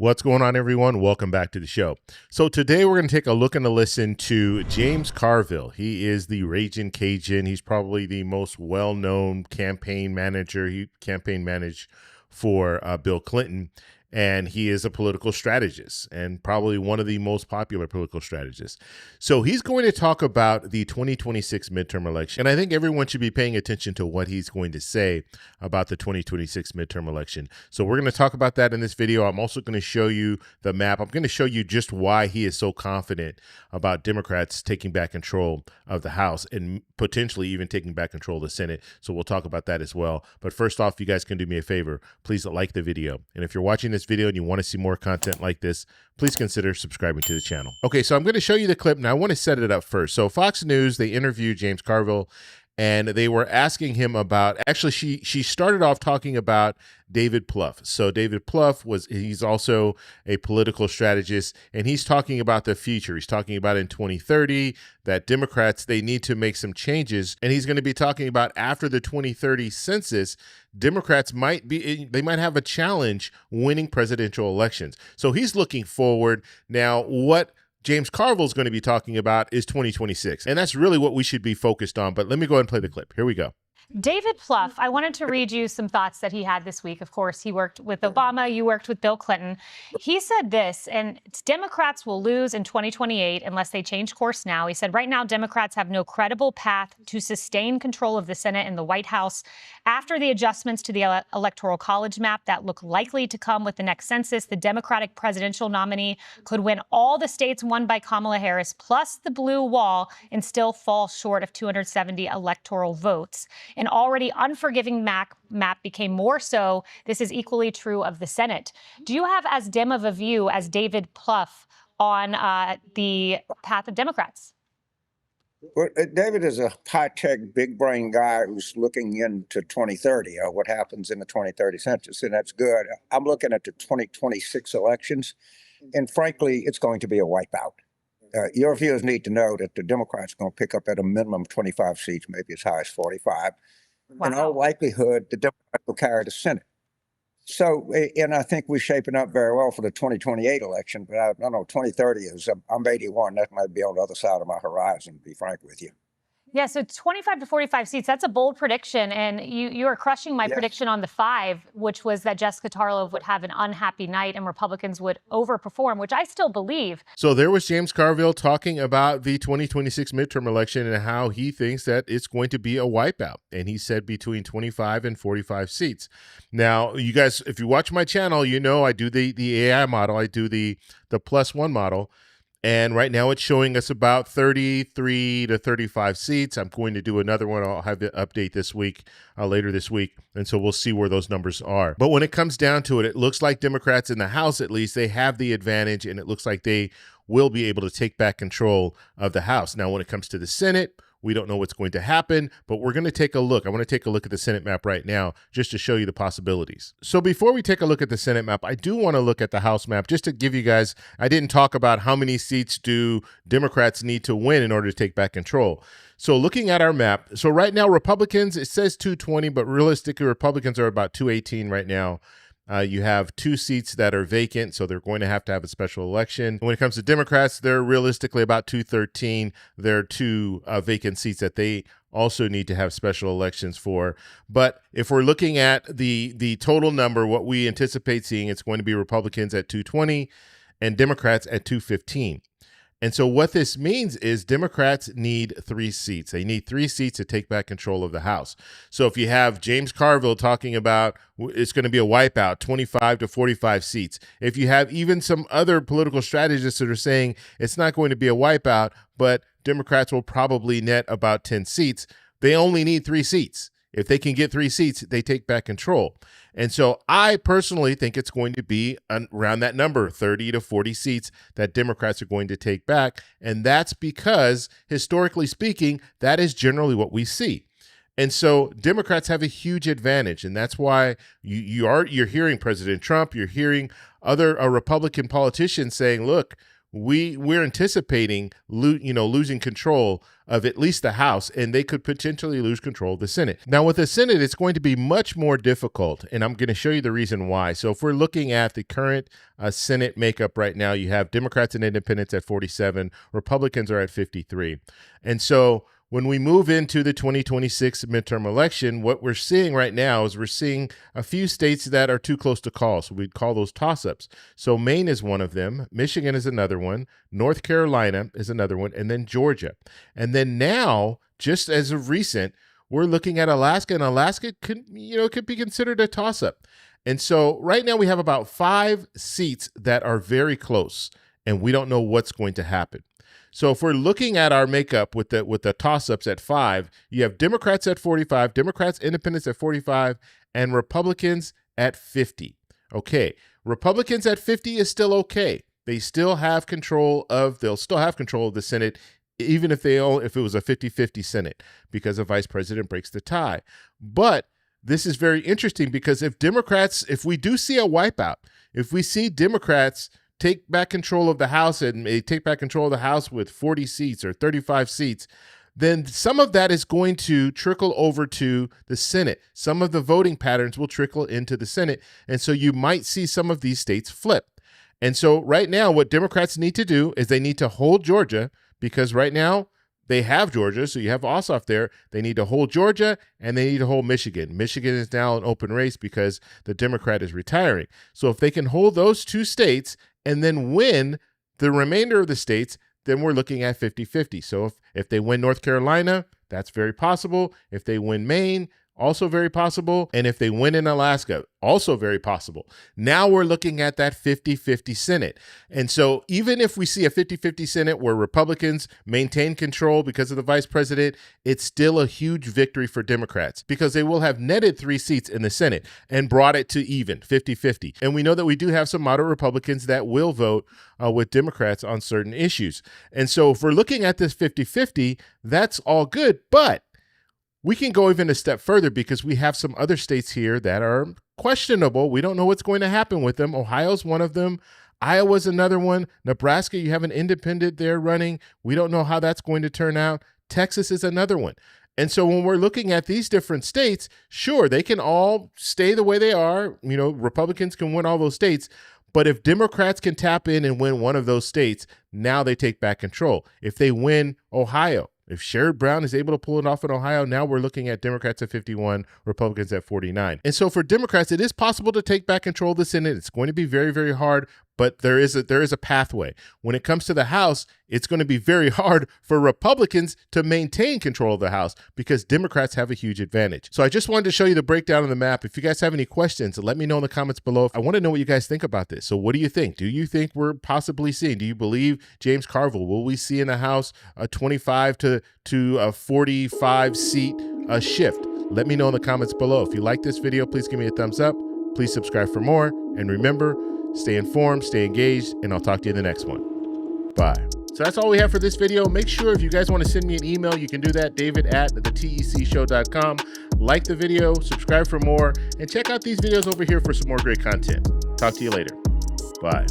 What's going on, everyone? Welcome back to the show. So today we're going to take a look and a listen to James Carville. He is the Raging Cajun. He's probably the most well-known campaign manager. He campaign managed for Bill Clinton, and he is a political strategist and probably one of the most popular political strategists. So he's going to talk about the 2026 midterm election. And I think everyone should be paying attention to what he's going to say about the 2026 midterm election. So we're going to talk about that in this video. I'm also going to show you the map. I'm going to show you just why he is so confident about Democrats taking back control of the House and potentially even taking back control of the Senate. So we'll talk about that as well. But first off, you guys can do me a favor. Please like the video. And if you're watching this video and you want to see more content like this, please consider subscribing to the channel. Okay, so I'm going to show you the clip. Now I want to set it up first. So Fox News, they interviewed James Carville, and they were asking him about, actually she started off talking about David Plouffe. So David Plouffe he's also a political strategist, and he's talking about the future. He's talking about in 2030 that Democrats, they need to make some changes. And he's going to be talking about after the 2030 census, Democrats might have a challenge winning presidential elections. So he's looking forward. Now, what James Carville is going to be talking about is 2026. And that's really what we should be focused on. But let me go ahead and play the clip. Here we go. David Plouffe, I wanted to read you some thoughts that he had this week. Of course, he worked with Obama. You worked with Bill Clinton. He said this, and Democrats will lose in 2028 unless they change course now. He said, right now, Democrats have no credible path to sustain control of the Senate and the White House after the adjustments to the Electoral College map that look likely to come with the next census. The Democratic presidential nominee could win all the states won by Kamala Harris, plus the blue wall, and still fall short of 270 electoral votes. An already unforgiving map became more so. This is equally true of the Senate. Do you have as dim of a view as David Plouffe on the path of Democrats? Well, David is a high-tech, big-brain guy who's looking into 2030, what happens in the 2030 census, and that's good. I'm looking at the 2026 elections, and frankly, it's going to be a wipeout. Your viewers need to know that the Democrats are going to pick up at a minimum 25 seats, maybe as high as 45. Wow. In all likelihood, the Democrats will carry the Senate. So, and I think we're shaping up very well for the 2028 election, but I don't know, 2030 is, I'm 81, that might be on the other side of my horizon, to be frank with you. Yeah, so 25 to 45 seats, that's a bold prediction. And you are crushing my prediction on the 5, which was that Jessica Tarlov would have an unhappy night and Republicans would overperform, which I still believe. So there was James Carville talking about the 2026 midterm election and how he thinks that it's going to be a wipeout. And he said between 25 and 45 seats. Now, you guys, if you watch my channel, you know I do the AI model. I do the +1 model. And right now it's showing us about 33 to 35 seats. I'm going to do another one. I'll have the update this week, later this week. And so we'll see where those numbers are. But when it comes down to it, it looks like Democrats in the House, at least, they have the advantage. And it looks like they will be able to take back control of the House. Now, when it comes to the Senate, we don't know what's going to happen, but we're going to take a look. I want to take a look at the Senate map right now just to show you the possibilities. So before we take a look at the Senate map, I do want to look at the House map just to give you guys, I didn't talk about how many seats do Democrats need to win in order to take back control. So looking at our map, so right now Republicans, it says 220, but realistically Republicans are about 218 right now. You have 2 seats that are vacant, so they're going to have a special election. When it comes to Democrats, they're realistically about 213. There are 2 vacant seats that they also need to have special elections for. But if we're looking at the total number, what we anticipate seeing, it's going to be Republicans at 220 and Democrats at 215. And so what this means is Democrats need 3 seats. They need 3 seats to take back control of the House. So if you have James Carville talking about it's going to be a wipeout, 25 to 45 seats. If you have even some other political strategists that are saying it's not going to be a wipeout, but Democrats will probably net about 10 seats, they only need 3 seats. If they can get 3 seats, they take back control. And so I personally think it's going to be around that number, 30 to 40 seats that Democrats are going to take back. And that's because, historically speaking, that is generally what we see. And so Democrats have a huge advantage. And that's why you're hearing President Trump, you're hearing other Republican politicians saying, look, we're anticipating losing control of at least the House, and they could potentially lose control of the Senate. Now, with the Senate, it's going to be much more difficult, and I'm going to show you the reason why. So if we're looking at the current Senate makeup right now, you have Democrats and independents at 47, Republicans are at 53. And so when we move into the 2026 midterm election, what we're seeing right now is we're seeing a few states that are too close to call. So we'd call those toss-ups. So Maine is one of them. Michigan is another one. North Carolina is another one. And then Georgia. And then now, just as of recent, we're looking at Alaska, and Alaska could be considered a toss-up. And so right now we have about 5 seats that are very close, and we don't know what's going to happen. So if we're looking at our makeup with the toss-ups at 5, you have Democrats at 45, Democrats, independents at 45, and Republicans at 50. Okay, Republicans at 50 is still okay. They'll still have control of the Senate, even if it was a 50-50 Senate, because the vice president breaks the tie. But this is very interesting, because if we do see a wipeout, if we see Democrats take back control of the House, and they take back control of the House with 40 seats or 35 seats, then some of that is going to trickle over to the Senate. Some of the voting patterns will trickle into the Senate. And so you might see some of these states flip. And so right now, what Democrats need to do is they need to hold Georgia, because right now they have Georgia. So you have Ossoff there. They need to hold Georgia, and they need to hold Michigan. Michigan is now an open race because the Democrat is retiring. So if they can hold those 2 states and then win the remainder of the states, then we're looking at 50-50. So if they win North Carolina, that's very possible. If they win Maine, also very possible. And if they win in Alaska, also very possible. Now we're looking at that 50-50 Senate. And so even if we see a 50-50 Senate where Republicans maintain control because of the vice president, it's still a huge victory for Democrats, because they will have netted 3 seats in the Senate and brought it to even 50-50. And we know that we do have some moderate Republicans that will vote with Democrats on certain issues. And so if we're looking at this 50-50, that's all good. But we can go even a step further, because we have some other states here that are questionable. We don't know what's going to happen with them. Ohio's one of them. Iowa's another one. Nebraska, you have an independent there running. We don't know how that's going to turn out. Texas is another one. And so when we're looking at these different states, sure, they can all stay the way they are. Republicans can win all those states. But if Democrats can tap in and win one of those states, now they take back control. If they win Ohio, if Sherrod Brown is able to pull it off in Ohio, now we're looking at Democrats at 51, Republicans at 49. And so for Democrats, it is possible to take back control of the Senate. It's going to be very, very hard, but there is a pathway. When it comes to the House, it's going to be very hard for Republicans to maintain control of the House, because Democrats have a huge advantage. So I just wanted to show you the breakdown of the map. If you guys have any questions, let me know in the comments below. I want to know what you guys think about this. So what do you think? Do you think we're possibly seeing? Do you believe James Carville? Will we see in the House a 25 to a 45 seat shift? Let me know in the comments below. If you like this video, please give me a thumbs up. Please subscribe for more. And remember, stay informed, stay engaged, and I'll talk to you in the next one. Bye. So that's all we have for this video. Make sure if you guys want to send me an email, you can do that, david@thetecshow.com. Like the video, subscribe for more, and check out these videos over here for some more great content. Talk to you later. Bye.